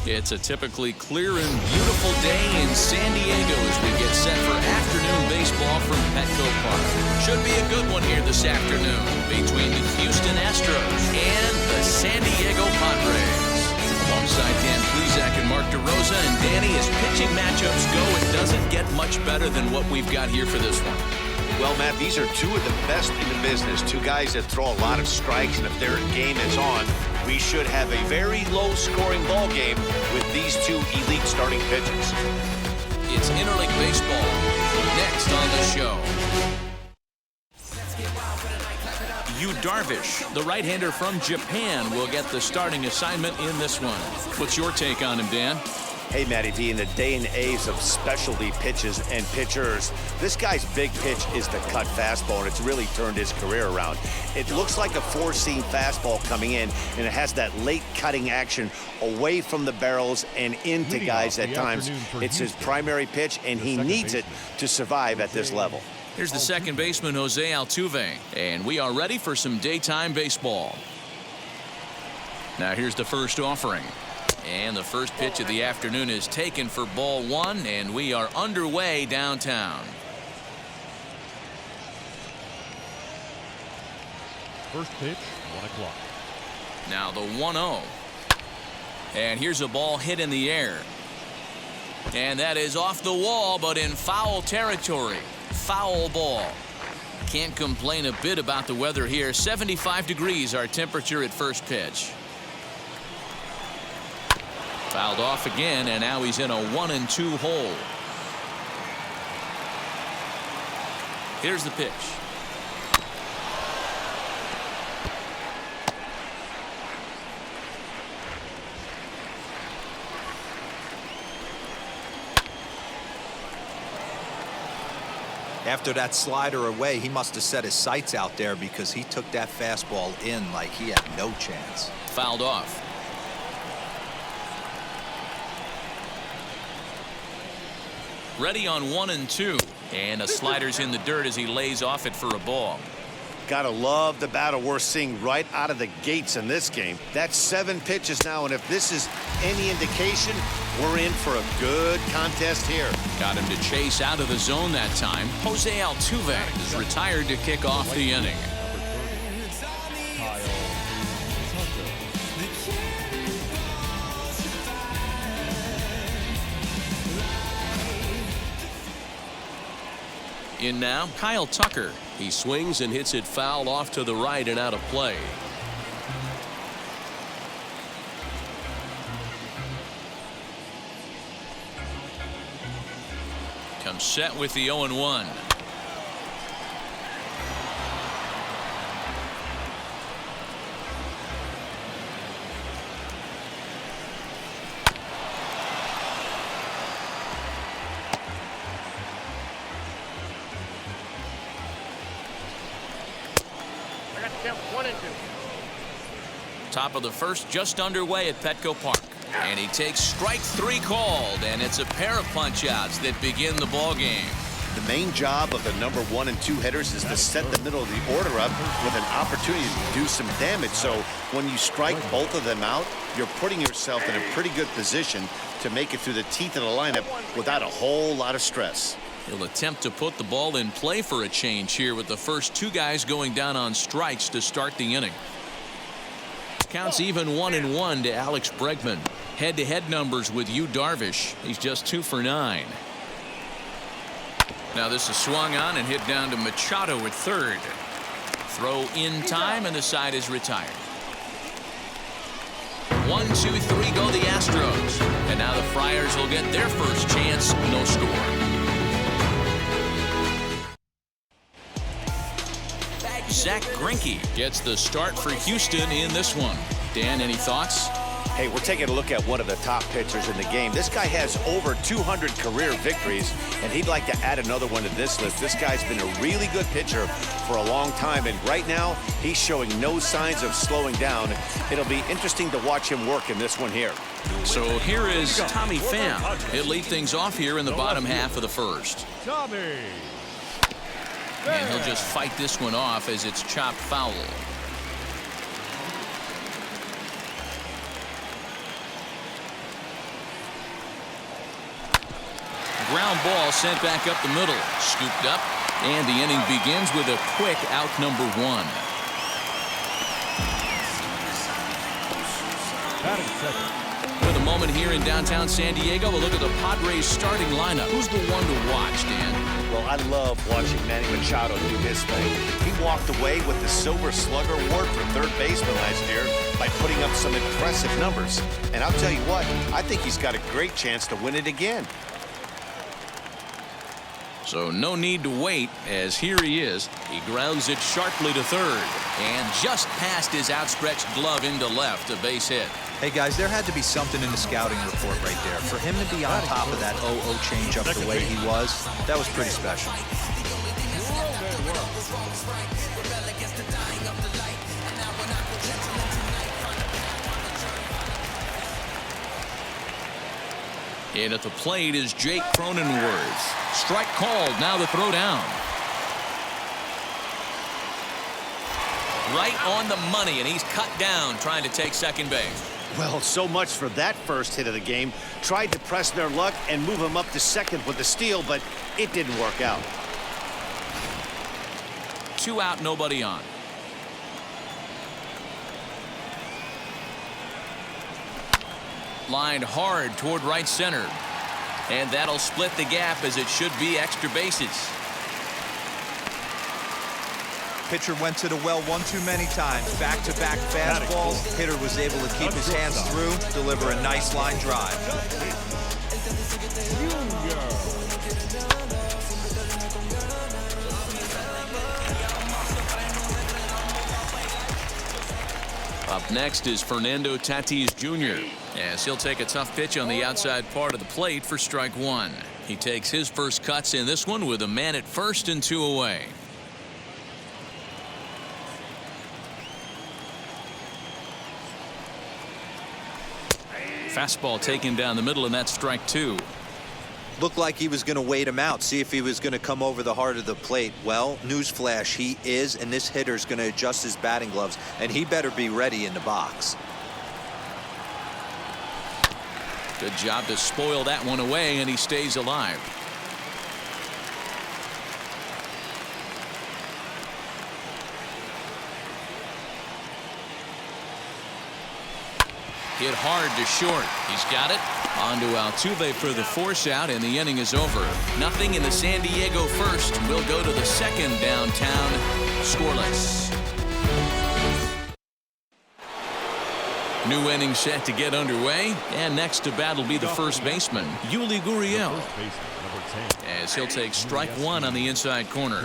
It's a typically clear and beautiful day in San Diego as we get set for afternoon baseball from Petco Park. Should be a good one here this afternoon between the Houston Astros and the San Diego Padres. Alongside Dan Plesac and Mark DeRosa, and Danny, as pitching matchups go, it doesn't get much better than what we've got here for this one. Well, Matt, these are two of the best in the business. Two guys that throw a lot of strikes, and if their game is on, we should have a very low-scoring ball game with these two elite starting pitchers. It's Interleague Baseball next on the show. Yu Darvish, the right-hander from Japan, will get the starting assignment in this one. What's your take on him, Dan? Hey, Matty D, in the day and age of specialty pitches and pitchers, this guy's big pitch is the cut fastball, and it's really turned his career around. It looks like a four-seam fastball coming in, and it has that late cutting action away from the barrels and into guys at times. It's his primary pitch, and he needs it to survive at this level. Here's the second baseman, Jose Altuve, and we are ready for some daytime baseball. Now here's the first offering. And the first pitch of the afternoon is taken for ball one, and we are underway downtown. First pitch, 1 o'clock. Now the 1-0. And here's a ball hit in the air. And that is off the wall, but in foul territory. Foul ball. Can't complain a bit about the weather here. 75 degrees our temperature at first pitch. Fouled off again, and now he's in a 1-2 hole. Here's the pitch. After that slider away, he must have set his sights out there, because he took that fastball in like he had no chance. Fouled off. Ready on 1-2, and a slider's in the dirt as he lays off it for a ball. Gotta love the battle we're seeing right out of the gates in this game. That's 7 pitches now, and if this is any indication, we're in for a good contest here. Got him to chase out of the zone that time. Jose Altuve is retired to kick off the inning. In now, Kyle Tucker. He swings and hits it foul off to the right and out of play. Comes set with the 0-1. Top of the first, just underway at Petco Park. And he takes strike 3 called, and it's a pair of punch-outs that begin the ball game. The main job of the number 1 and 2 hitters is to set the middle of the order up with an opportunity to do some damage. So when you strike both of them out, you're putting yourself in a pretty good position to make it through the teeth of the lineup without a whole lot of stress. He'll attempt to put the ball in play for a change here with the first 2 guys going down on strikes to start the inning. Counts even 1-1 to Alex Bregman. Head-to-head numbers with Yu Darvish. He's just 2 for 9. Now this is swung on and hit down to Machado at third. Throw in time, and the side is retired. 1, 2, 3 go the Astros. And now the Friars will get their first chance. No score. Zach Greinke gets the start for Houston in this one. Dan, any thoughts? Hey, we're taking a look at one of the top pitchers in the game. This guy has over 200 career victories, and he'd like to add another one to this list. This guy's been a really good pitcher for a long time, and right now he's showing no signs of slowing down. It'll be interesting to watch him work in this one here. So here is Tommy Pham. He'll lead things off here in the bottom half of the first. Tommy. And he'll just fight this one off as it's chopped foul. ground ball sent back up the middle. Scooped up, and the inning begins with a quick out number 1. Batting second. With a moment here in downtown San Diego, we'll look at the Padres starting lineup. Who's the one to watch, Dan? Well, I love watching Manny Machado do his thing. He walked away with the Silver Slugger Award for third baseman last year by putting up some impressive numbers. And I'll tell you what, I think he's got a great chance to win it again. So no need to wait, as here he is. He grounds it sharply to third, and just past his outstretched glove into left, a base hit. Hey, guys, there had to be something in the scouting report right there. For him to be on top of that 0-0 changeup the way he was, that was pretty special. And at the plate is Jake Cronenworth. Strike called, now the throw down. Right on the money, and he's cut down trying to take second base. Well, so much for that first hit of the game. Tried to press their luck and move him up to second with the steal, but it didn't work out. 2 out, nobody on. Lined hard toward right center. And that'll split the gap, as it should be extra bases. Pitcher went to the well one too many times. Back-to-back fastballs. Hitter was able to keep his hands through, deliver a nice line drive. Up next is Fernando Tatis Jr. as he'll take a tough pitch on the outside part of the plate for strike 1. He takes his first cuts in this one with a man at first and 2 away. Fastball taken down the middle, and that's strike 2. Looked like he was going to wait him out, see if he was going to come over the heart of the plate. Well, newsflash, he is, and this hitter's going to adjust his batting gloves, and he better be ready in the box. Good job to spoil that one away, and he stays alive. Hit hard to short. He's got it. On to Altuve for the force out, and the inning is over. Nothing in the San Diego first. We'll go to the second downtown, scoreless. New inning set to get underway, and next to bat will be the first baseman, Yuli Gurriel, as he'll take strike 1 on the inside corner.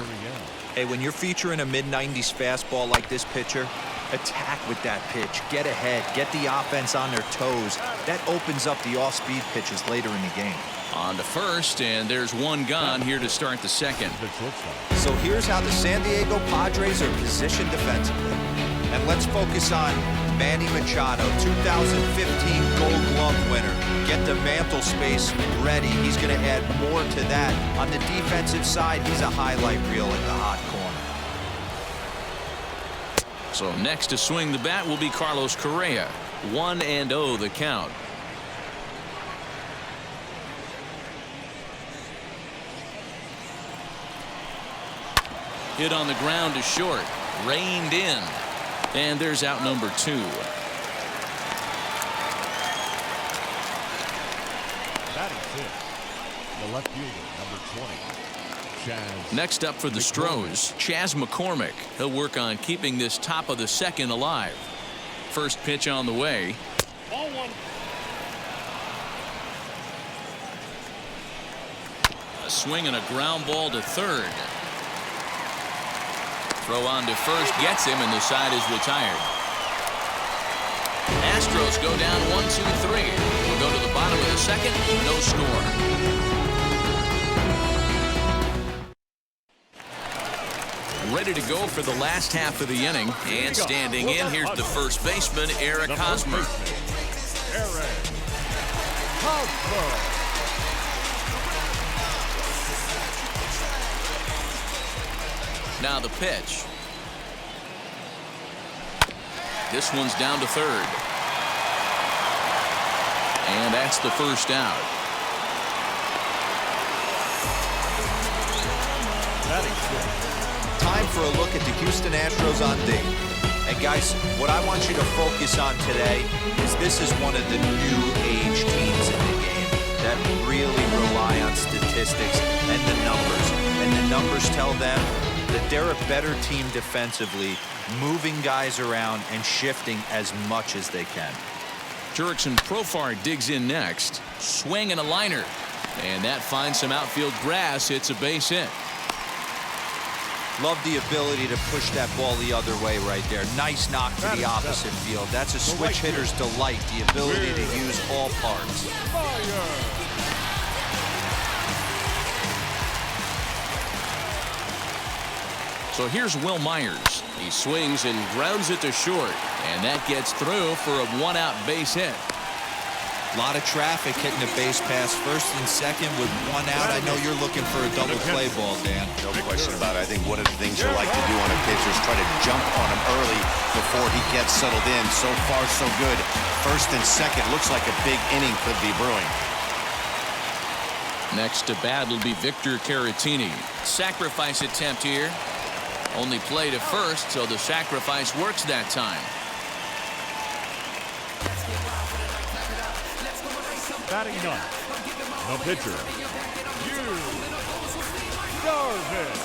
Hey, when you're featuring a mid-90s fastball like this pitcher, attack with that pitch, get ahead, get the offense on their toes. That opens up the off-speed pitches later in the game. On to first, and there's one gone here to start the second. So here's how the San Diego Padres are positioned defensively. And let's focus on Manny Machado, 2015 Gold Glove winner. Get the mantle space ready. He's going to add more to that. On the defensive side, he's a highlight reel at the hot corner. So next to swing the bat will be Carlos Correa. 1-0 the count. Hit on the ground to short. Reined in. And there's out number 2. Batting fifth, the left fielder, number 20. Next up for the Astros, Chas McCormick. He'll work on keeping this top of the second alive. First pitch on the way. Ball 1. A swing and a ground ball to third. Throw on to first gets him, and the side is retired. Astros go down 1-2-3. We'll go to the bottom of the second. No score. Ready to go for the last half of the inning, and standing in, here's the first baseman, Eric Hosmer. Now the pitch. This one's down to third. And that's the first out. Time for a look at the Houston Astros on Dave. And guys, what I want you to focus on today is this is one of the new age teams in the game that really rely on statistics and the numbers. And the numbers tell them that they're a better team defensively, moving guys around and shifting as much as they can. Jurickson Profar digs in next. Swing and a liner. And that finds some outfield grass. It's a base hit. Love the ability to push that ball the other way right there. Nice knock to the opposite field. That's a switch hitter's delight, the ability to use all parts. So here's Will Myers. He swings and grounds it to short. And that gets through for a one-out base hit. A lot of traffic hitting the base pass first and second with one out. I know you're looking for a double play ball, Dan. No question about it. I think one of the things you like to do on a pitcher is try to jump on him early before he gets settled in. So far, so good. First and second. Looks like a big inning could be brewing. Next to bat will be Victor Caratini. Sacrifice attempt here. Only play to first, so the sacrifice works that time. Batting ninth, the pitcher, Darvish.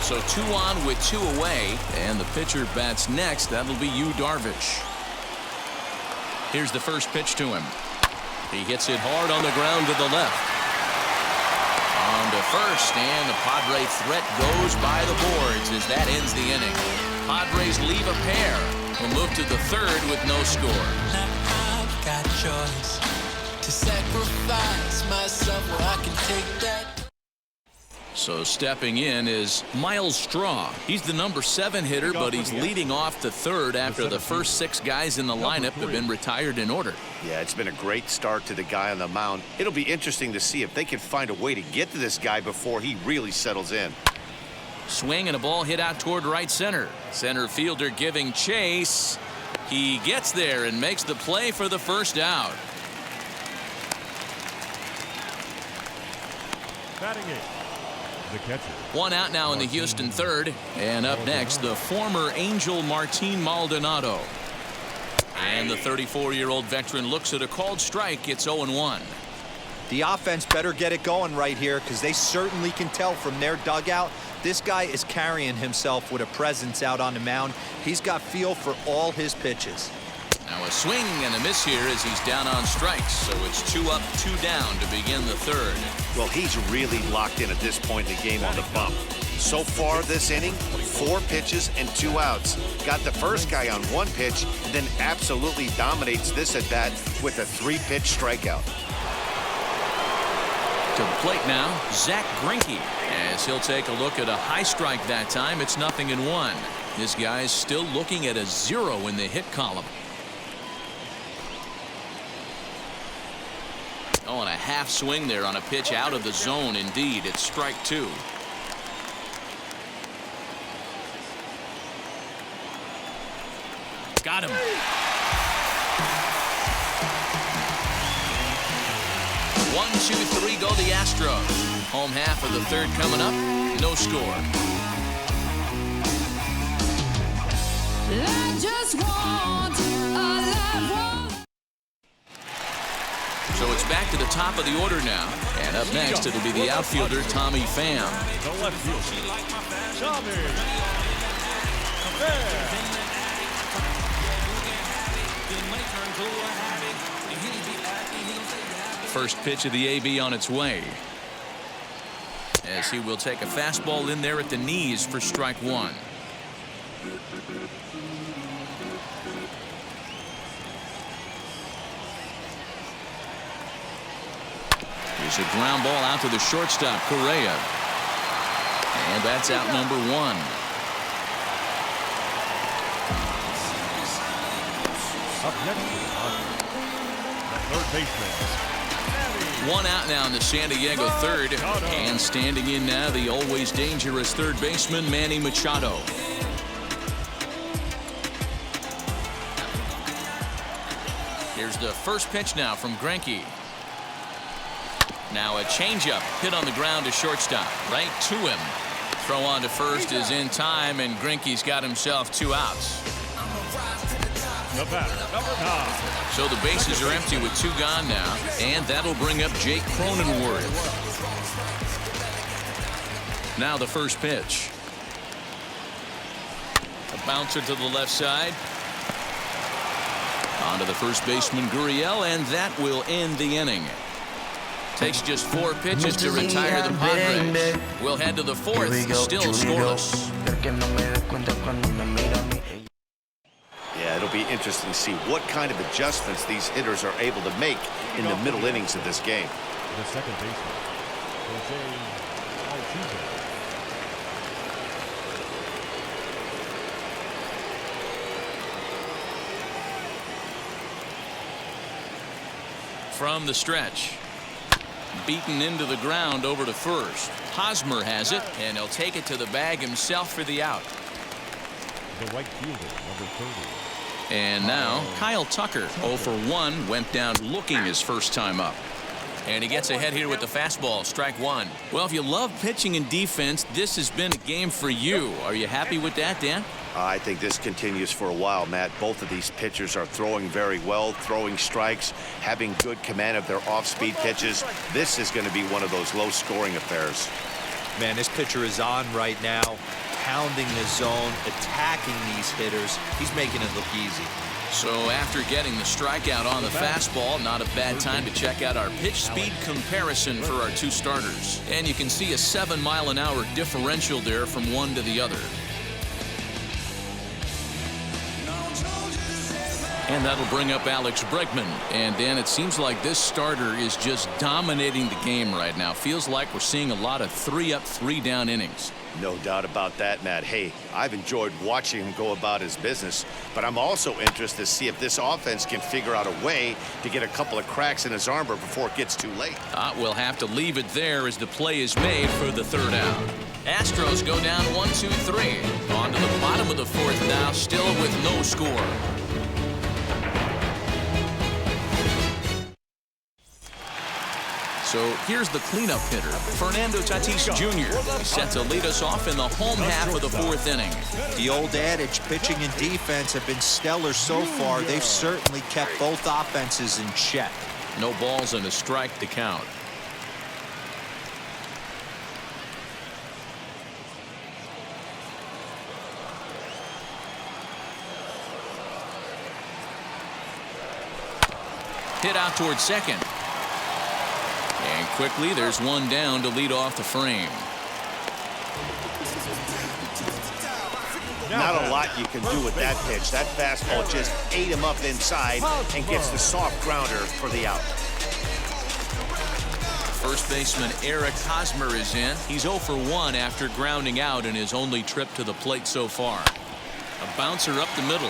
So 2 on with 2 away, and the pitcher bats next. That'll be Darvish. Here's the first pitch to him. He hits it hard on the ground to the left. On to first, and the Padre threat goes by the boards as that ends the inning. Padres leave a pair. Will move to the third with no score. Got choice to sacrifice myself where I can take that. So stepping in is Miles Straw. He's the number 7 hitter, but he's leading off the third after the first 6 guys in the lineup have been retired in order. Yeah, it's been a great start to the guy on the mound. It'll be interesting to see if they can find a way to get to this guy before he really settles in. Swing and a ball hit out toward right center. Center fielder giving chase. He gets there and makes the play for the first out. Batting eighth, the catcher. 1 out now in the Houston third. And up next, the former Angel Martin Maldonado. And the 34-year-old veteran looks at a called strike. It's 0-1. The offense better get it going right here because they certainly can tell from their dugout this guy is carrying himself with a presence out on the mound. He's got feel for all his pitches. Now a swing and a miss here as he's down on strikes. So it's 2 up, 2 down to begin the third. Well, he's really locked in at this point in the game on the bump. So far this inning, 4 pitches and 2 outs. Got the first guy on 1 pitch, then absolutely dominates this at bat with a 3-pitch strikeout. To the plate now, Zach Greinke, as he'll take a look at a high strike that time. It's 0-1. This guy's still looking at a 0 in the hit column. Oh, and a half swing there on a pitch out of the zone. Indeed, it's strike 2. Got him. 1, 2, 3 go the Astros. Home half of the third coming up. No score. I just want a life. So it's back to the top of the order now. And up next, it'll be the outfielder, Tommy Pham. The left fielder, Tommy Pham. First pitch of the AB on its way. As he will take a fastball in there at the knees for strike 1. Here's a ground ball out to the shortstop, Correa. And that's out number 1. Up next to the third baseman. 1 out now in the San Diego third. And standing in now, the always dangerous third baseman, Manny Machado. Here's the first pitch now from Greinke. Now a changeup hit on the ground to shortstop, right to him. Throw on to first is in time, and Greinke's got himself 2 outs. The batter, number 9. So the bases are empty with 2 gone now, and that'll bring up Jake Cronenworth. Now the first pitch. A bouncer to the left side. On to the first baseman, Gurriel, and that will end the inning. Takes just 4 pitches to retire the Padres. We'll head to the 4th, still scoreless. Yeah, it'll be interesting to see what kind of adjustments these hitters are able to make in the middle innings of this game. The second baseman, Jose Altuve. From the stretch. Beaten into the ground over to first. Hosmer has it, and he'll take it to the bag himself for the out. The right fielder, number 30. And now Kyle Tucker, 0 for 1, went down looking his first time up. And he gets ahead here with the fastball, strike 1. Well, if you love pitching and defense, this has been a game for you. Are you happy with that, Dan? I think this continues for a while, Matt. Both of these pitchers are throwing very well, throwing strikes, having good command of their off-speed pitches. This is going to be one of those low-scoring affairs. Man, this pitcher is on right now, pounding the zone, attacking these hitters. He's making it look easy. So after getting the strikeout on the fastball, not a bad time to check out our pitch speed comparison for our 2 starters. And you can see a 7-mile-an-hour differential there from one to the other. And that'll bring up Alex Bregman. And Dan, it seems like this starter is just dominating the game right now. Feels like we're seeing a lot of 3-up, 3-down innings. No doubt about that, Matt. Hey, I've enjoyed watching him go about his business, but I'm also interested to see if this offense can figure out a way to get a couple of cracks in his armor before it gets too late. We'll have to leave it there as the play is made for the 3rd out. Astros go down 1-2-3. On to the bottom of the 4th now, still with no score. So here's the cleanup hitter, Fernando Tatis Jr., set to lead us off in the home half of the 4th inning. The old adage, pitching and defense have been stellar so far. They've certainly kept both offenses in check. No balls and a strike to count. Hit out towards second. And quickly, there's one down to lead off the frame. Not a lot you can do with that pitch. That fastball just ate him up inside and gets the soft grounder for the out. First baseman Eric Hosmer is in. He's 0 for 1 after grounding out in his only trip to the plate so far. A bouncer up the middle.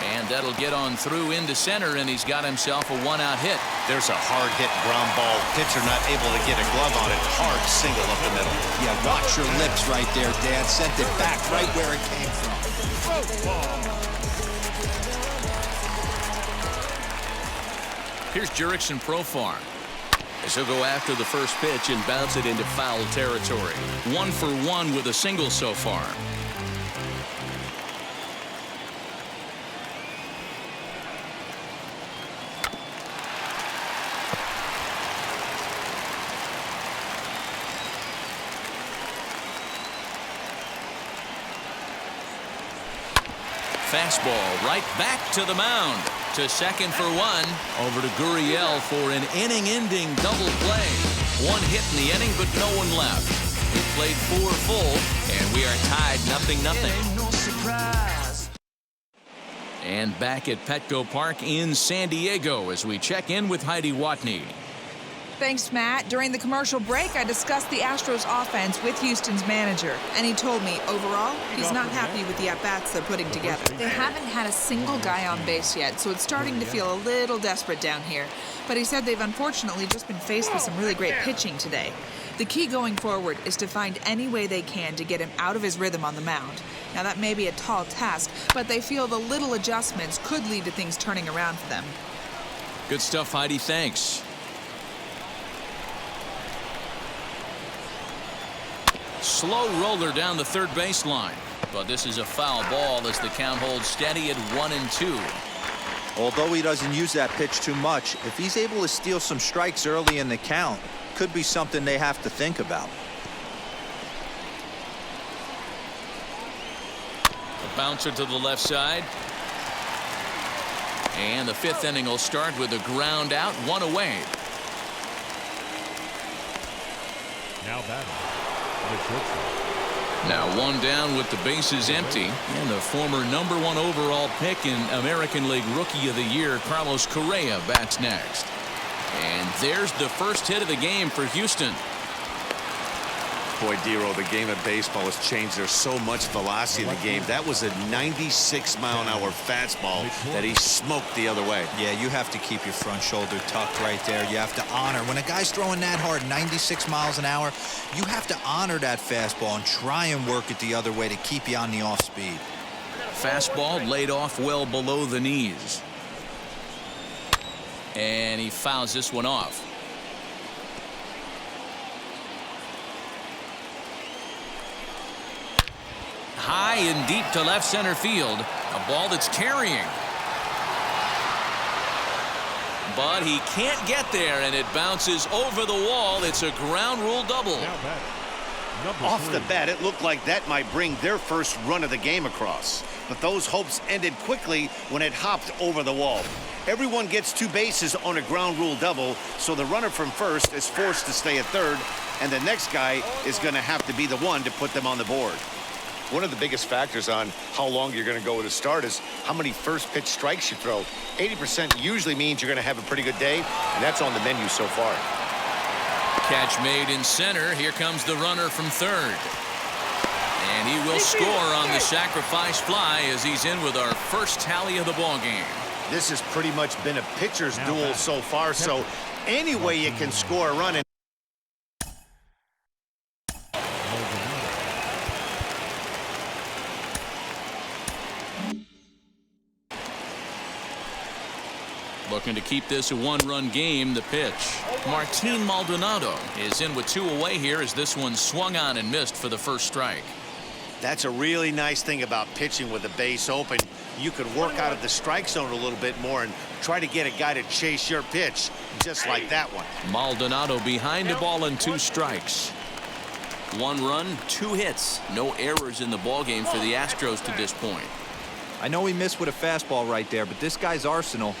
And that'll get on through into center, and he's got himself a 1-out hit. There's a hard-hit ground ball. Pitcher not able to get a glove on it. Hard single up the middle. Yeah, watch your lips right there, Dad. Sent it back right where it came from. Here's Jurickson Profar. As he'll go after the first pitch and bounce it into foul territory. 1 for 1 with a single so far. Fastball right back to the mound. To second for 1. Over to Gurriel for an inning-ending double play. 1 hit in the inning, but no one left. We played 4 full, and we are tied 0-0. And back at Petco Park in San Diego as we check in with Heidi Watney. Thanks, Matt. During the commercial break, I discussed the Astros offense with Houston's manager, and he told me, overall, he's not happy with the at-bats they're putting together. They haven't had a single guy on base yet, so it's starting to feel a little desperate down here. But he said they've unfortunately just been faced with some really great pitching today. The key going forward is to find any way they can to get him out of his rhythm on the mound. Now, that may be a tall task, but they feel the little adjustments could lead to things turning around for them. Good stuff, Heidi. Thanks. Slow roller down the third baseline. But this is a foul ball as the count holds steady at 1-2. Although he doesn't use that pitch too much, if he's able to steal some strikes early in the count, could be something they have to think about. A bouncer to the left side. And the fifth inning will start with a ground out, one away. Now batting, the shortstop. Now one down with the bases empty, and the former #1 overall pick in American League Rookie of the Year, Carlos Correa, bats next. And there's the first hit of the game for Houston. Boy, Dero, the game of baseball has changed. There's so much velocity in the game. That was a 96-mile-an-hour fastball that he smoked the other way. Yeah, you have to keep your front shoulder tucked right there. You have to honor. When a guy's throwing that hard, 96 miles an hour, you have to honor that fastball and try and work it the other way to keep you on the off speed. Fastball laid off well below the knees. And he fouls this one off. High and deep to left center field. A ball that's carrying. But he can't get there, and it bounces over the wall. It's a ground rule double. Now batting, number Off 3. the bat, it looked like that might bring their first run of the game across. But those hopes ended quickly when it hopped over the wall. Everyone gets 2 bases on a ground rule double, so the runner from first is forced to stay at third, and the next guy is going to have to be the one to put them on the board. One of the biggest factors on how long you're going to go with a start is how many first pitch strikes you throw. 80% usually means you're going to have a pretty good day, and that's on the menu so far. Catch made in center. Here comes the runner from third. And he will score on the sacrifice fly as he's in with our first tally of the ball game. This has pretty much been a pitcher's duel so far, so any way you can score a run. Looking to keep this a one-run game. The pitch. Martin Maldonado is in with 2 away here as this one swung on and missed for the first strike. That's a really nice thing about pitching with the base open. You could work out of the strike zone a little bit more and try to get a guy to chase your pitch, just like that one. Maldonado behind the ball and 2 strikes. 1 run, 2 hits. No errors in the ballgame for the Astros to this point. I know he missed with a fastball right there, but this guy's arsenal,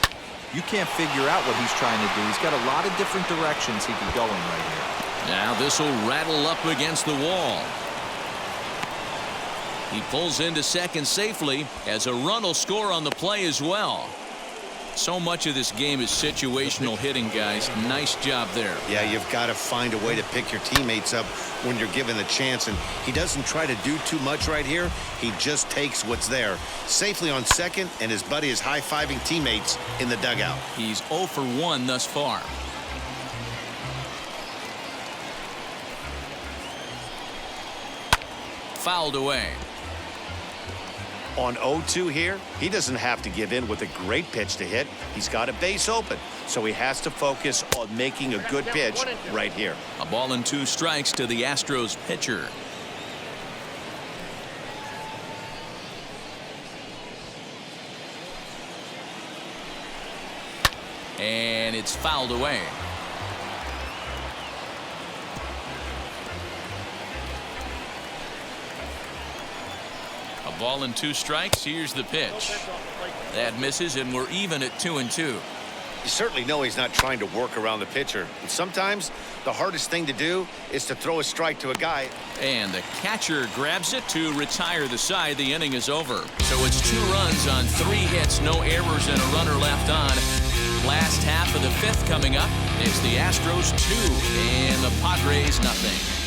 you can't figure out what he's trying to do. He's got a lot of different directions he could go in right here. Now this will rattle up against the wall. He pulls into second safely as a run will score on the play as well. So much of this game is situational hitting, guys. Nice job there. Yeah, you've got to find a way to pick your teammates up when you're given the chance, and he doesn't try to do too much right here. He just takes what's there. Safely on second, and his buddy is high-fiving teammates in the dugout. He's 0 for 1 thus far. Fouled away. On 0-2 here, he doesn't have to give in with a great pitch to hit. He's got a base open, so he has to focus on making a good pitch right here. A ball and 2 strikes to the Astros pitcher. And it's fouled away. A ball and 2 strikes. Here's the pitch. That misses, and we're even at 2-2. You certainly know he's not trying to work around the pitcher. And sometimes the hardest thing to do is to throw a strike to a guy. And the catcher grabs it to retire the side. The inning is over. So it's 2 runs on 3 hits, no errors, and a runner left on. Last half of the 5th coming up. It's the Astros 2 and the Padres nothing.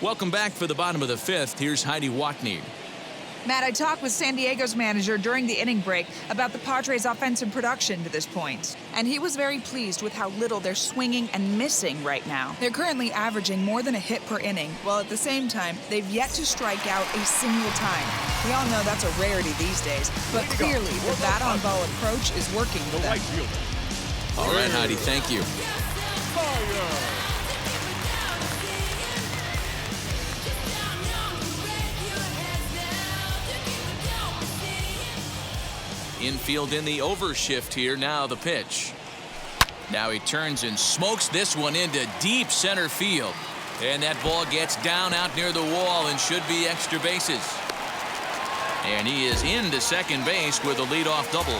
Welcome back for the bottom of the 5th. Here's Heidi Watney. Matt, I talked with San Diego's manager during the inning break about the Padres' offensive production to this point, and he was very pleased with how little they're swinging and missing right now. They're currently averaging more than a hit per inning, while at the same time, they've yet to strike out a single time. We all know that's a rarity these days, but clearly the bat-on-ball approach is working for them. All right, Heidi, thank you. Infield in the overshift here. Now the pitch. Now he turns and smokes this one into deep center field. And that ball gets down out near the wall and should be extra bases. And he is into second base with a leadoff double.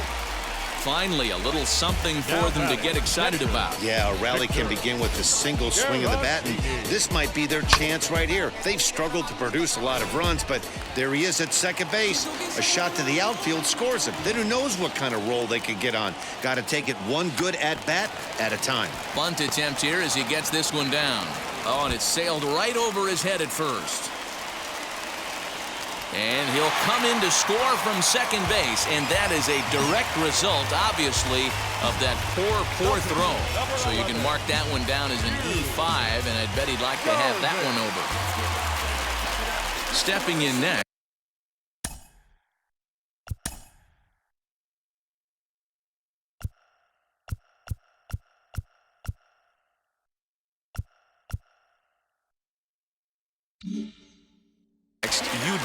Finally, a little something for them to get excited about. Yeah, a rally can begin with a single swing of the bat, and this might be their chance right here. They've struggled to produce a lot of runs, but there he is at second base. A shot to the outfield scores him. Then who knows what kind of roll they could get on. Got to take it one good at-bat at a time. Bunt attempt here as he gets this one down. Oh, and it sailed right over his head at first. And he'll come in to score from second base, and that is a direct result, obviously, of that poor throw. So you can mark that one down as an E5, and I'd bet he'd like to have that one over. Stepping in next.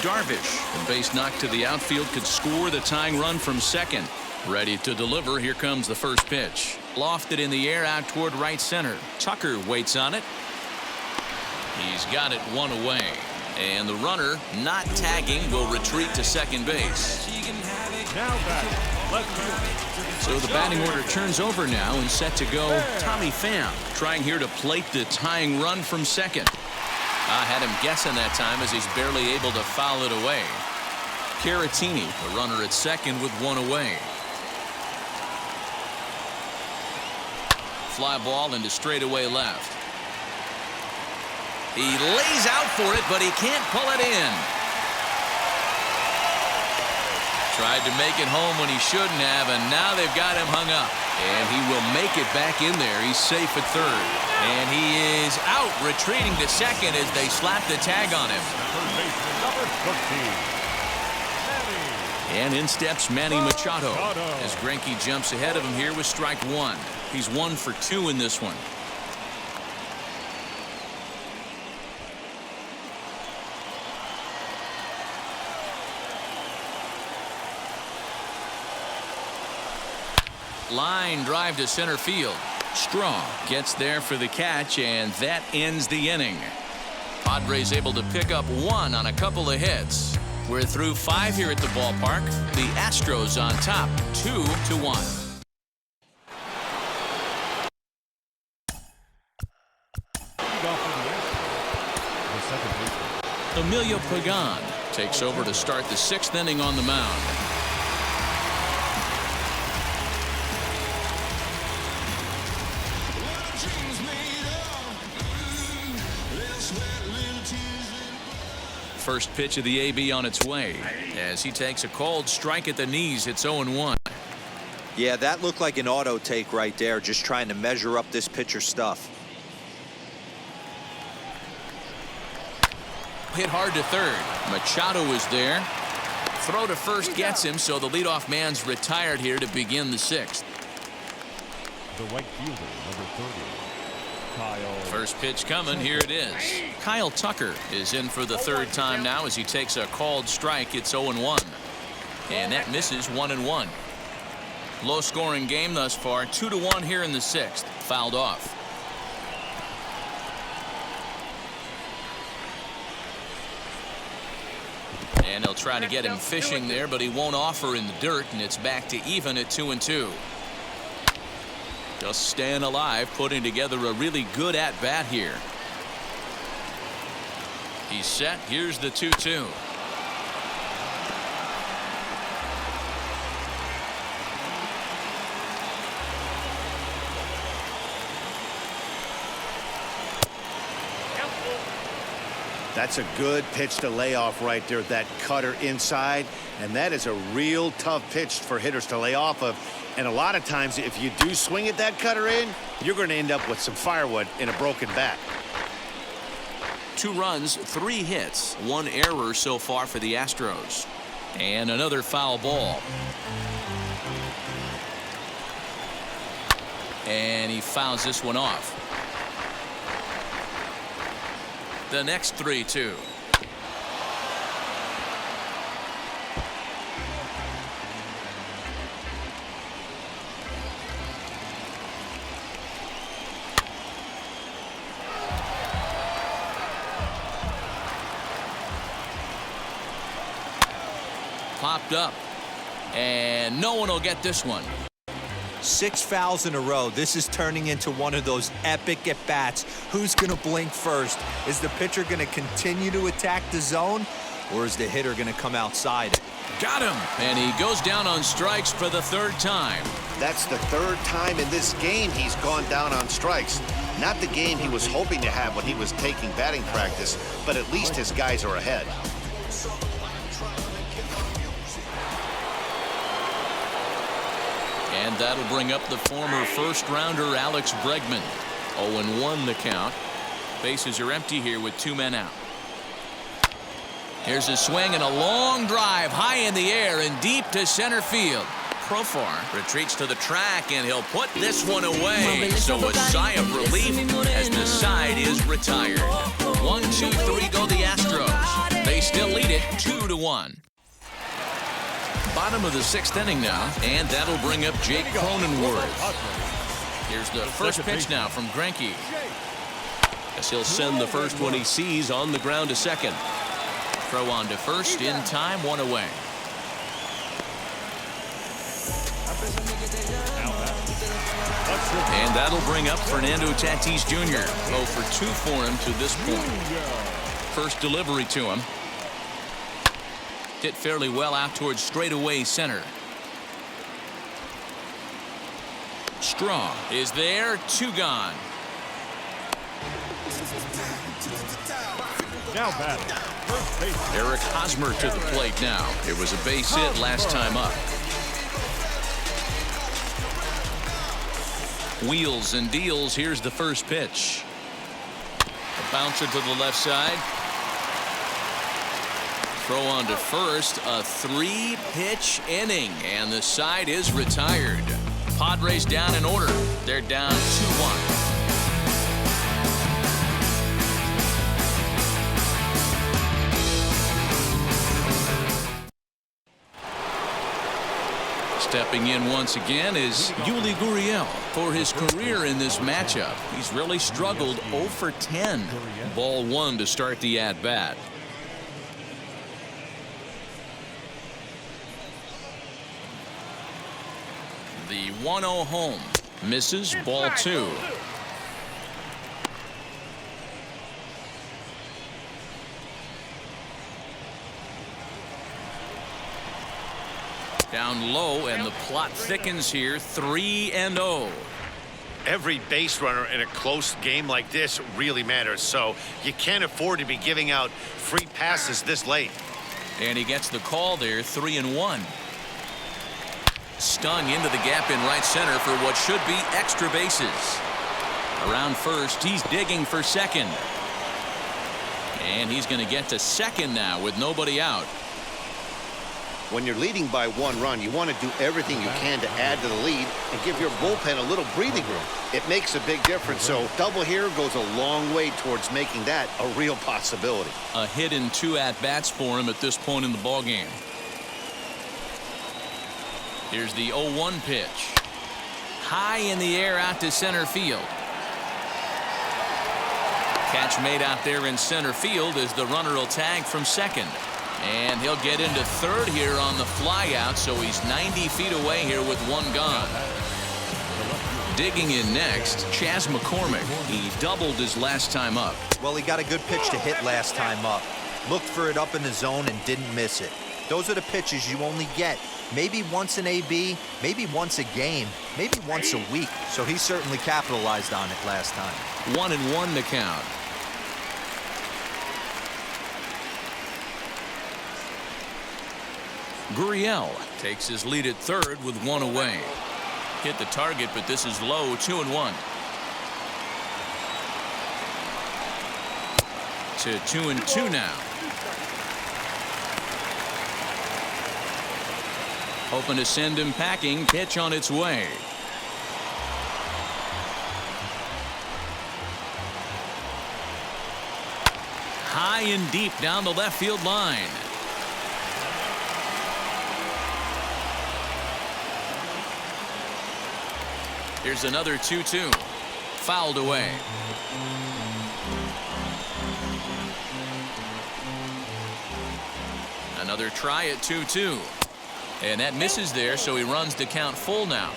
Darvish. The base knock to the outfield could score the tying run from second. Ready to deliver. Here comes the first pitch. Lofted in the air out toward right center. Tucker waits on it. He's got it one away. And the runner, not tagging, will retreat to second base. Now batting, left field. So the batting order turns over now and set to go Tommy Pham, trying here to plate the tying run from second. I had him guessing that time as he's barely able to foul it away. Caratini, the runner at second with one away. Fly ball into straightaway left. He lays out for it, but he can't pull it in. Tried to make it home when he shouldn't have, and now they've got him hung up. And he will make it back in there. He's safe at third. And he is out, retreating to second as they slap the tag on him. Third baseman, number 13. And in steps Manny Machado as Greinke jumps ahead of him here with strike one. He's 1 for 2 in this one. Line drive to center field. Straw gets there for the catch, and that ends the inning. Padres able to pick up 1 on a couple of hits. We're through 5 here at the ballpark. The Astros on top, 2-1. Emilio Pagan takes over to start the 6th inning on the mound. First pitch of the AB on its way as he takes a cold strike at the knees. It's 0-1. Yeah, that looked like an auto take right there, just trying to measure up this pitcher's stuff. Hit hard to third. Machado is there. Throw to first gets him, so the leadoff man's retired here to begin the 6th. The right fielder, number 30. First pitch coming. Here it is. Kyle Tucker is in for the 3rd time now as he takes a called strike. It's 0-1. And that misses 1-1. Low scoring game thus far. 2-1 here in the 6th. Fouled off. And they'll try to get him fishing there, but he won't offer in the dirt, and it's back to even at 2-2. Just staying alive, putting together a really good at-bat here. He's set. Here's the 2-2. That's a good pitch to lay off right there. That cutter inside, and that is a real tough pitch for hitters to lay off of. And a lot of times, if you do swing at that cutter in, you're going to end up with some firewood in a broken bat. 2 runs, 3 hits, 1 error so far for the Astros. And another foul ball. And he fouls this one off. the next 3-2. Popped up, and no one will get this one. 6 fouls in a row. This is turning into one of those epic at-bats. Who's going to blink first? Is the pitcher going to continue to attack the zone, or is the hitter going to come outside? Got him, and he goes down on strikes for the 3rd time. That's the 3rd time in this game he's gone down on strikes. Not the game he was hoping to have when he was taking batting practice, but at least his guys are ahead. And that'll bring up the former first-rounder Alex Bregman. 0-1 the count. Bases are empty here with 2 men out. Here's a swing and a long drive high in the air and deep to center field. Profar retreats to the track, and he'll put this one away. So a sigh of relief as the side is retired. 1-2-3 go the Astros. They still lead it 2-1. Bottom of the 6th inning now, and that'll bring up Jake Cronenworth. Here's the first pitch now from Greinke. As he'll send the first one he sees on the ground to second. Throw on to first in time, 1 away. And that'll bring up Fernando Tatis Jr. 0 for 2 for him to this point. First delivery to him. Hit fairly well out towards straightaway center. Straw is there, 2 gone. Now batting, first base. Eric Hosmer to the plate now. It was a base hit last time up. Wheels and deals. Here's the first pitch. A bouncer to the left side. Throw on to first. A 3-pitch inning, and the side is retired. Padres down in order. They're down 2-1. Stepping in once again is Yuli Gurriel. For his career in this matchup, he's really struggled. 0 for 10. Ball 1 to start the at-bat. The 1-0 home. Misses, ball 2. Down low, and the plot thickens here. 3-0. Every base runner in a close game like this really matters, so you can't afford to be giving out free passes this late. And he gets the call there. 3-1. Stung into the gap in right center for what should be extra bases. Around first, he's digging for second. And he's going to get to second now with nobody out. When you're leading by 1 run, you want to do everything you can to add to the lead and give your bullpen a little breathing room. It makes a big difference, so double here goes a long way towards making that a real possibility. A hit in 2 at-bats for him at this point in the ballgame. Here's the 0-1 pitch. High in the air out to center field. Catch made out there in center field as the runner will tag from second. And he'll get into third here on the flyout, so he's 90 feet away here with 1 gone. Digging in next, Chas McCormick. He doubled his last time up. Well, he got a good pitch to hit last time up. Looked for it up in the zone and didn't miss it. Those are the pitches you only get maybe once in AB, maybe once a game, maybe once a week. So he certainly capitalized on it last time. 1-1 to count. Gurriel takes his lead at third with 1 away. Hit the target, but this is low. 2-1. To 2-2 now. Hoping to send him packing. Pitch on its way. high and deep down the left field line. Here's another 2-2. Fouled away. Another try at 2-2. And that misses there, so he runs the count full now.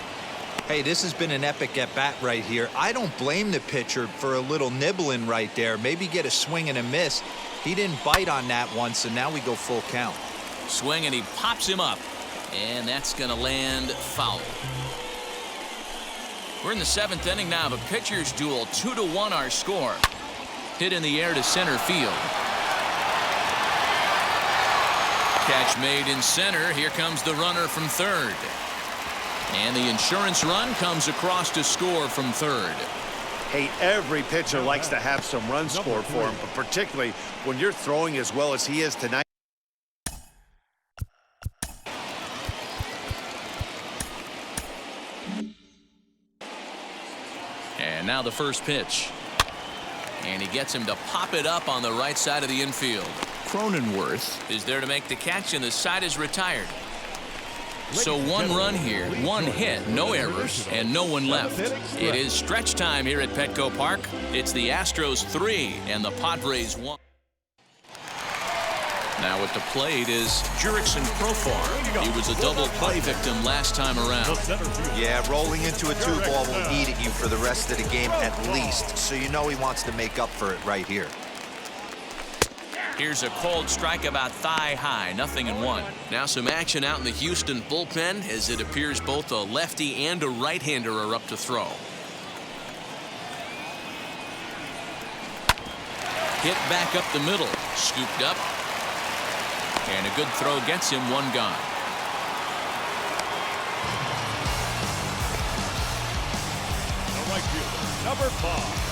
Hey, this has been an epic at-bat right here. I don't blame the pitcher for a little nibbling right there. Maybe get a swing and a miss. He didn't bite on that one, so now we go full count. Swing, and he pops him up. And that's going to land foul. We're in the 7th inning now of a pitcher's duel. 2-1 our score. Hit in the air to center field. Catch made in center. Here comes the runner from third. And the insurance run comes across to score from third. Hey, every pitcher likes to have some runs scored for him, but particularly when you're throwing as well as he is tonight. And now the first pitch. And he gets him to pop it up on the right side of the infield. Cronenworth is there to make the catch, and the side is retired. So one run here, one hit, no errors, and no one left. It is stretch time here at Petco Park. It's the Astros 3 and the Padres 1. Now at the plate is Jurickson Profar. He was a double play victim last time around. Yeah, rolling into a 2-ball will eat at you for the rest of the game at least, so you know he wants to make up for it right here. Here's a cold strike about thigh high, 0-1. Now some action out in the Houston bullpen, as it appears both a lefty and a right-hander are up to throw. Hit back up the middle, scooped up. And a good throw gets him one gone. The right fielder, number 5.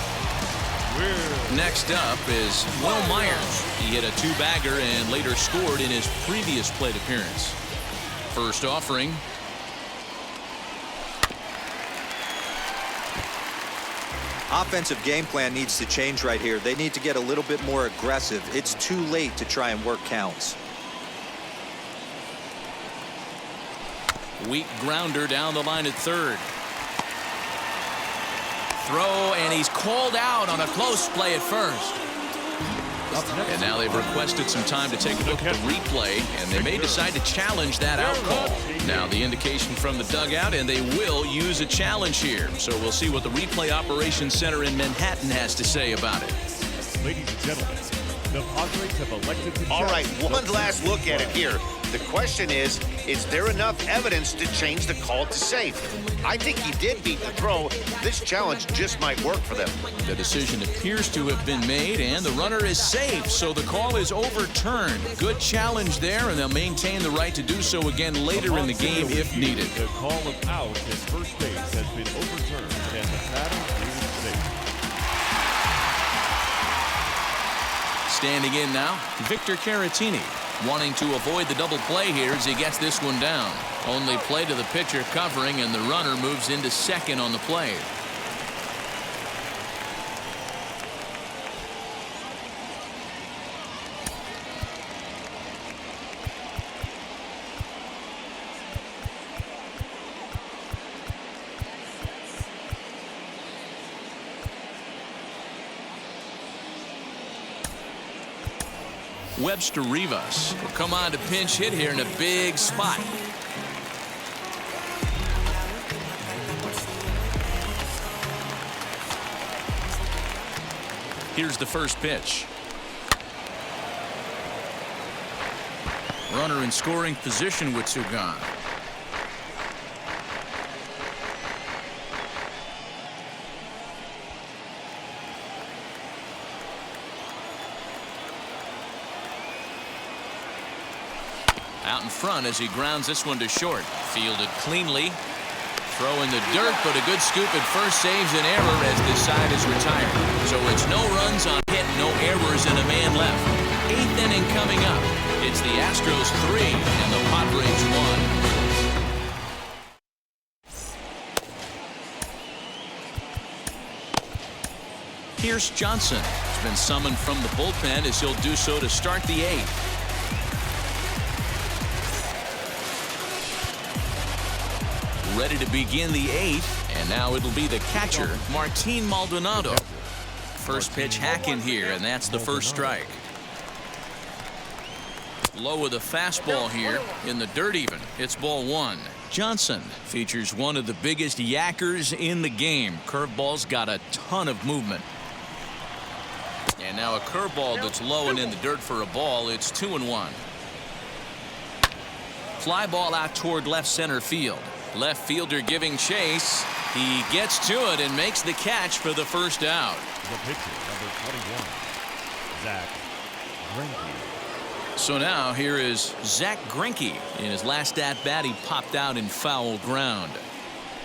Next up is Will Myers. He hit a 2-bagger and later scored in his previous plate appearance. First offering. Offensive game plan needs to change right here. They need to get a little bit more aggressive. It's too late to try and work counts. Weak grounder down the line at third. Throw, and he's called out on a close play at first. And now they've requested some time to take a look at the replay, and they may decide to challenge that out call. Now the indication from the dugout, and they will use a challenge here. So we'll see what the replay operations center in Manhattan has to say about it. Ladies and gentlemen, the Padres have elected to All right, one last look at it here. The question is there enough evidence to change the call to safe? I think he did beat the throw. This challenge just might work for them. The decision appears to have been made, and the runner is safe, so the call is overturned. Good challenge there, and they'll maintain the right to do so again later in the game if needed. The call of out at first base has been overturned, and the batter is safe. Standing in now, Victor Caratini, wanting to avoid the double play here as he gets this one down. Only play to the pitcher covering, and the runner moves into second on the play. Webster Rivas will come on to pinch hit here in a big spot. Here's the first pitch. Runner in scoring position with two gone. Out in front as he grounds this one to short. Fielded cleanly. Throw in the dirt, but a good scoop at first saves an error as this side is retired. So it's no runs on hit, no errors, and a man left. 8th inning coming up. It's the Astros 3 and the Padres 1. Here's Johnson. been summoned from the bullpen as he'll do so to start the 8th. Ready to begin the 8th, and now it'll be the catcher, Martin Maldonado. First pitch hack in here, and that's the first strike. Low with a fastball here, in the dirt even. It's ball 1. Johnson features one of the biggest yackers in the game. Curveball's got a ton of movement. And now a curveball that's low and in the dirt for a ball. It's 2-1. Fly ball out toward left center field. Left fielder giving chase. He gets to it and makes the catch for the first out. The pitcher, number 21, Zach Greinke. So now here is Zach Greinke. In his last at-bat, he popped out in foul ground.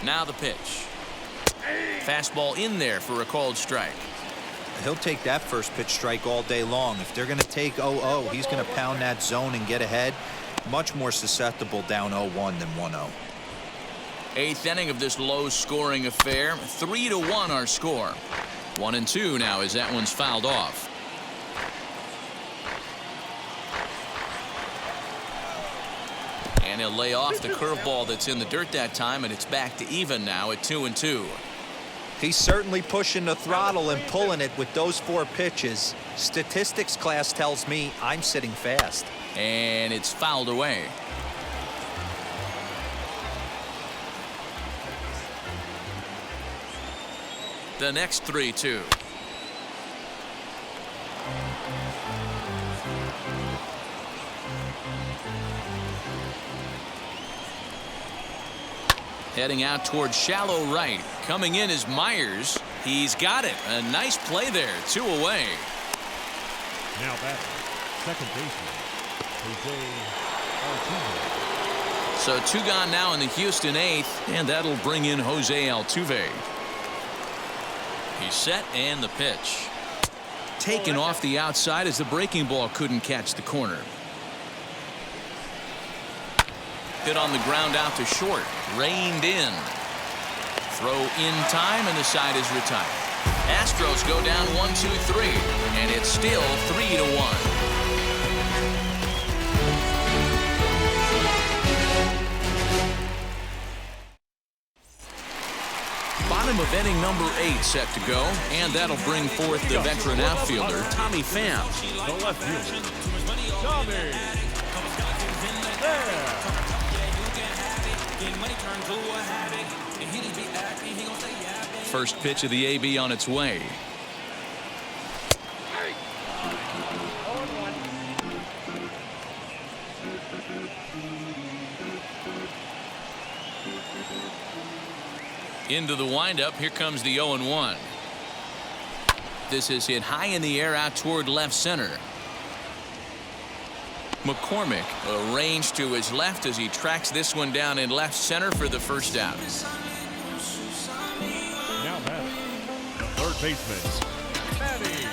Now the pitch. Fastball in there for a called strike. He'll take that first pitch strike all day long. If they're going to take 0-0, he's going to pound that zone and get ahead. Much more susceptible down 0-1 than 1-0. 8th inning of this low-scoring affair. 3-1 our score. 1-2 now as that one's fouled off. And he'll lay off the curveball that's in the dirt that time, and it's back to even now at 2-2. He's certainly pushing the throttle and pulling it with those 4 pitches. Statistics class tells me I'm sitting fast. And it's fouled away. The next 3-2. Heading out towards shallow right. Coming in is Myers. He's got it. A nice play there. 2 away. Now back, second baseman, Jose Altuve. So 2 gone now in the Houston 8th, and that'll bring in Jose Altuve. He's set, and the pitch. Taken off the outside as the breaking ball couldn't catch the corner. Hit on the ground out to short. Reined in. Throw in time, and the side is retired. Astros go down 1-2-3, and it's still 3-1. Bottom of inning number 8 set to go, and that'll bring forth the veteran outfielder, Tommy Pham. The left fielder, Tommy Pham. First pitch of the AB on its way. Into the windup. Here comes the 0-1. This is hit high in the air out toward left center. McCormick arranged to his left as he tracks this one down in left center for the first out. Now batting, the third baseman, Manny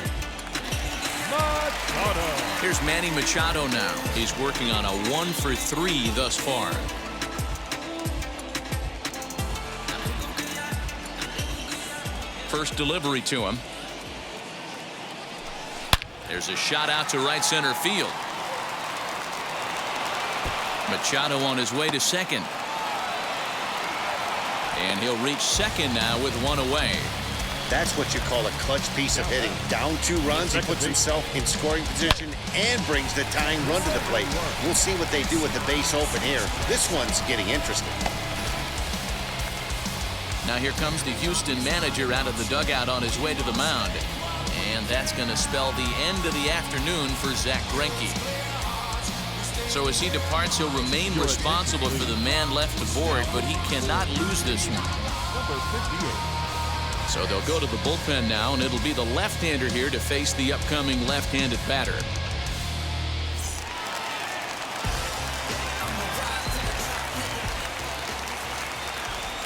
Machado. Here's Manny Machado now. He's working on a 1-for-3 thus far. First delivery to him. There's a shot out to right center field. Machado on his way to second. And he'll reach second now with 1 away. That's what you call a clutch piece of hitting. Down 2 runs, he puts himself in scoring position and brings the tying run to the plate. We'll see what they do with the base open here. This one's getting interesting. Now here comes the Houston manager out of the dugout on his way to the mound. And that's going to spell the end of the afternoon for Zach Greinke. So as he departs, he'll remain responsible for the man left aboard, but he cannot lose this one. So they'll go to the bullpen now, and it'll be the left-hander here to face the upcoming left-handed batter.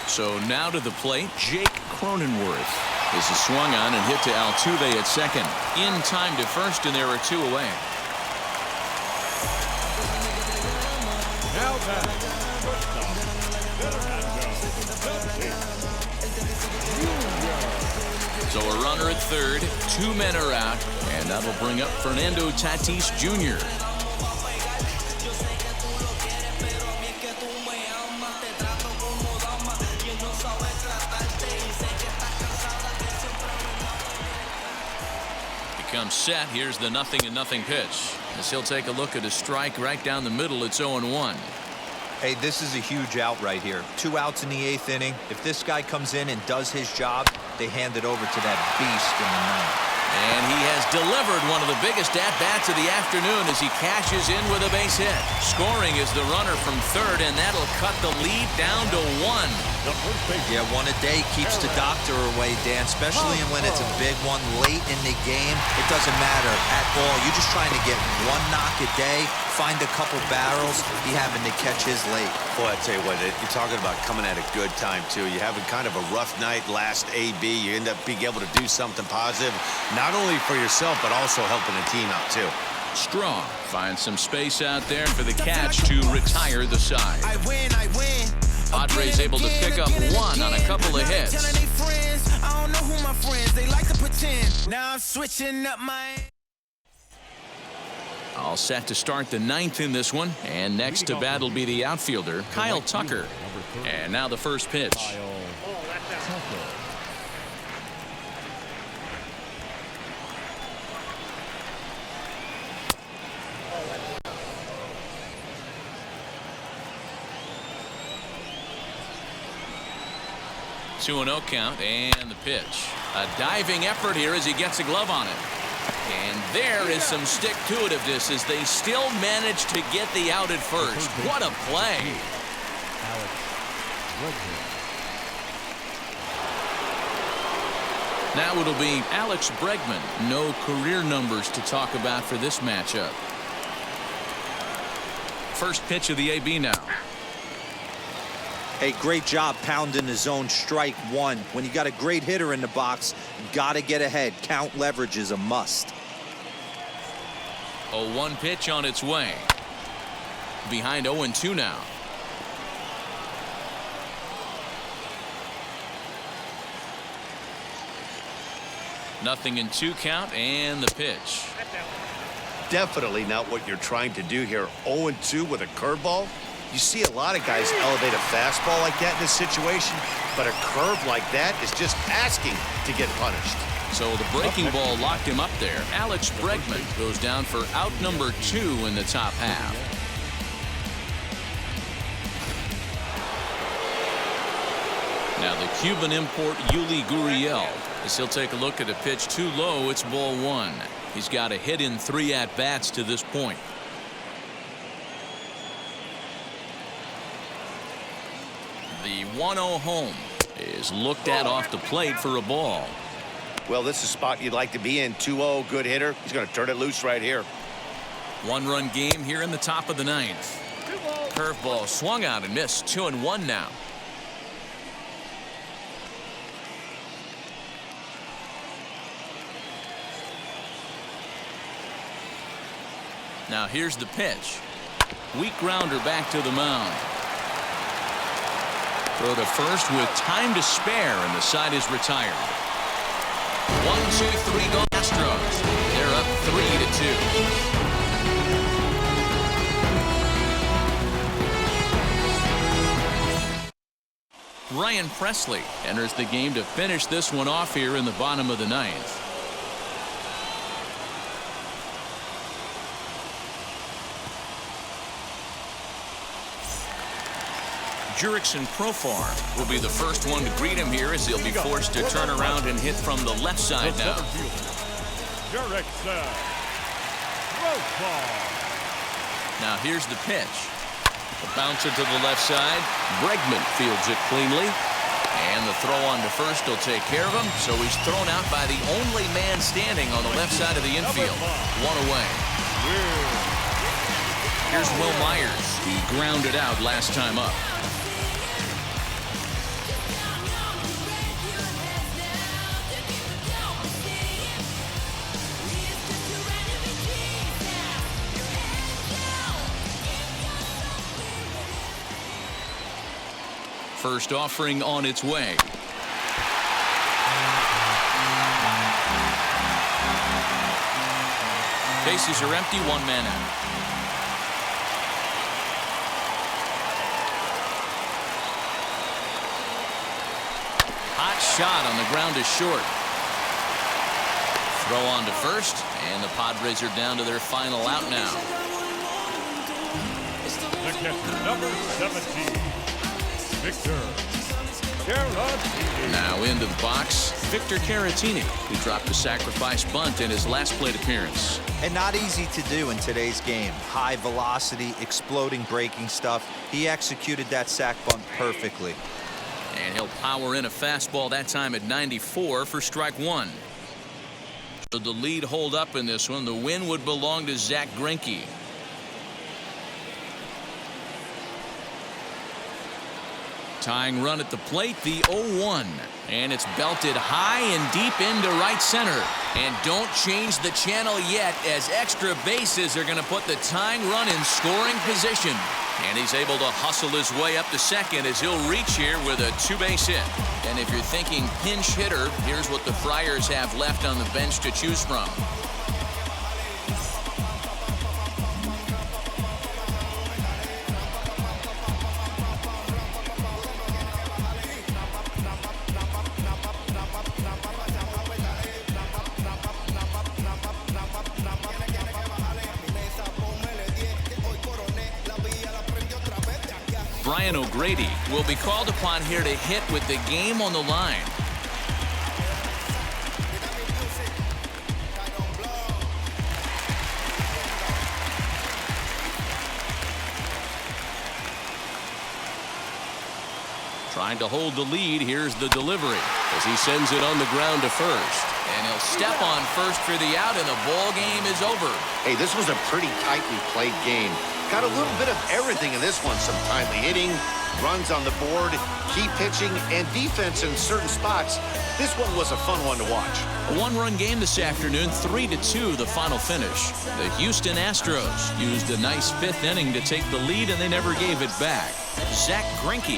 So now to the plate, Jake Cronenworth. This is swung on and hit to Altuve at second. In time to first, and there are 2 away. Now back, So a runner at third, 2 men are out, and that'll bring up Fernando Tatis Jr. Becomes set. Here's the 0-0 pitch. As he'll take a look at a strike right down the middle. It's 0-1. Hey, this is a huge out right here. 2 outs in the 8th inning. If this guy comes in and does his job, they hand it over to that beast in the 9th. And he has delivered one of the biggest at-bats of the afternoon as he cashes in with a base hit. Scoring is the runner from third, and that'll cut the lead down to 1. Yeah, 1 a day keeps the doctor away, Dan, especially when it's a big one late in the game. It doesn't matter at all. You're just trying to get 1 knock a day, find a couple barrels. He having to catch his late. Boy, I tell you what, you're talking about coming at a good time, too. You're having kind of a rough night last AB. You end up being able to do something positive, not only for yourself, but also helping the team out, too. Strong finds some space out there for the catch to retire the side. I win. Padres able to pick up 1 on a couple of hits. I don't know who my friends, they like to pretend. Now I'm switching up my... All set to start the 9th in this one. And next to bat will be the outfielder, Kyle Tucker. And now the first pitch. 2-0 count, and the pitch. A diving effort here as he gets a glove on it. And there is some stick-to-itiveness as they still manage to get the out at first. What a play. Now it'll be Alex Bregman. No career numbers to talk about for this matchup. First pitch of the AB now. Hey, great job pounding the zone. Strike 1. When you got a great hitter in the box, got to get ahead. Count leverage is a must. A 1 pitch on its way. Behind 0-2 now. Nothing in 2 count, and the pitch. Definitely not what you're trying to do here. 0-2 with a curveball. You see a lot of guys elevate a fastball like that in this situation, but a curve like that is just asking to get punished. So the breaking ball locked him up there. Alex Bregman goes down for out number 2 in the top half. Now the Cuban import Yuli Gurriel, as he'll take a look at a pitch too low. It's ball 1. He's got a hit in 3 at-bats to this point. The 1-0 home is looked at off the plate for a ball. Well, this is a spot you'd like to be in. 2-0, good hitter. He's going to turn it loose right here. 1-run game here in the top of the 9th. Curveball swung out and missed. 2-1 now. Now here's the pitch. Weak grounder back to the mound. Throw to first with time to spare, and the side is retired. 1-2-3 go Astros. They're up 3-2. Ryan Presley enters the game to finish this one off here in the bottom of the 9th. Jurickson Profar will be the first one to greet him here as he'll be forced to turn around and hit from the left side now. Now here's the pitch. A bouncer to the left side. Bregman fields it cleanly. And the throw on to first will take care of him. So he's thrown out by the only man standing on the left side of the infield. 1 away. Here's Will Myers. He grounded out last time up. First offering on its way. Bases are empty, one man out. Hot shot on the ground is short. Throw on to first, and the Padres are down to their final out now. The catcher, number 17, Victor Caratini. Now into the box, Victor Caratini, who dropped a sacrifice bunt in his last plate appearance. And not easy to do in today's game. High velocity, exploding breaking stuff. He executed that sac bunt perfectly. And he'll power in a fastball that time at 94 for strike one. So the lead hold up in this one. The win would belong to Zack Greinke. Tying run at the plate, the 0-1. And it's belted high and deep into right center. And don't change the channel yet, as extra bases are going to put the tying run in scoring position. And he's able to hustle his way up to second as he'll reach here with a two-base hit. And if you're thinking pinch hitter, here's what the Friars have left on the bench to choose from. Brian O'Grady will be called upon here to hit with the game on the line. Trying to hold the lead. Here's the delivery as he sends it on the ground to first. And he'll step on first for the out, and the ball game is over. Hey, this was a pretty tightly played game. Got a little bit of everything in this one. Some timely hitting, runs on the board, key pitching, and defense in certain spots. This one was a fun one to watch. A one-run game this afternoon, 3-2 the final finish. The Houston Astros used a nice fifth inning to take the lead, and they never gave it back. Zack Greinke